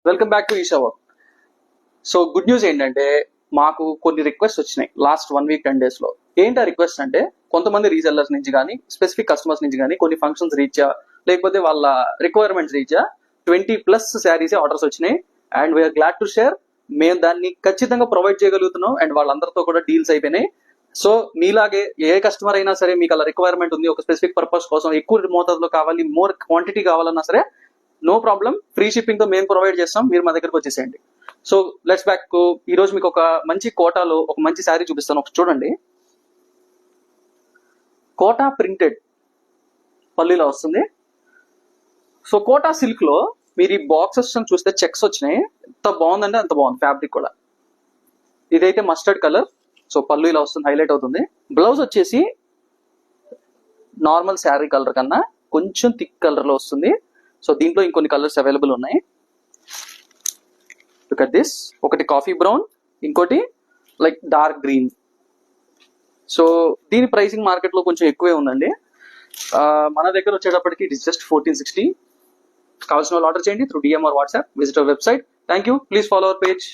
Welcome back to Eesha work. So good news ఏంటంటే మాకు కొన్ని రిక్వెస్ట్ వచ్చినాయి లాస్ట్ 1 వీక్ 10 days లో. ఏంటి ఆ రిక్వెస్ట్ అంటే కొంతమంది రీసెల్లర్స్ నుంచి కానీ స్పెసిఫిక్ కస్టమర్స్ నుంచి కానీ కొన్ని ఫంక్షన్స్ రీచా లేకపోతే వాళ్ళ రిక్వైర్మెంట్స్ రీచా 20+ శారీస్ ఆర్డర్స్ వచ్చినాయి. And we are glad to share, మేము దాన్ని ఖచ్చితంగా ప్రొవైడ్ చేయగలుగుతున్నాం. అండ్ వాళ్ళందరితో కూడా డీల్స్ అయిపోయినాయి. సో మీలాగే ఏ కస్టమర్ అయినా సరే మీకు అలా రిక్వైర్మెంట్ ఉంది, ఒక స్పెసిఫిక్ పర్పస్ కోసం ఎక్కువ మోతాదులో కావాలి, మోర్ క్వాంటిటీ కావాలన్నా సరే నో ప్రాబ్లం, ఫ్రీ షిప్పింగ్ తో మేము ప్రొవైడ్ చేస్తాం. మీరు మా దగ్గరకు వచ్చేసేయండి. So let's back. ఈ రోజు మీకు ఒక మంచి కోటాలో ఒక మంచి శారీ చూపిస్తాను, ఒకటి చూడండి. కోటా ప్రింటెడ్ పల్లీలో వస్తుంది. సో కోటా సిల్క్ లో మీరు ఈ బాక్సెస్ చూస్తే చెక్స్ వచ్చినాయి. ఎంత బాగుందంటే అంత బాగుంది. ఫ్యాబ్రిక్ కూడా ఇదైతే మస్టర్డ్ కలర్. సో పళ్ళు ఇలా వస్తుంది, హైలైట్ అవుతుంది. బ్లౌజ్ వచ్చేసి నార్మల్ శారీ కలర్ కన్నా కొంచెం థిక్ కలర్ లో వస్తుంది. సో దీంట్లో ఇంకొన్ని కలర్స్ అవైలబుల్ ఉన్నాయి. Look at this. ఒకటి కాఫీ బ్రౌన్, ఇంకోటి లైక్ డార్క్ గ్రీన్. సో దీని ప్రైసింగ్ మార్కెట్ లో కొంచెం ఎక్కువే ఉందండి. మన దగ్గర వచ్చేటప్పటికి ఇట్ ఇస్ జస్ట్ 1460. కావాల్సిన వాళ్ళు ఆర్డర్ చేయండి through DM or WhatsApp. Visit our website. Thank you. Please follow our page.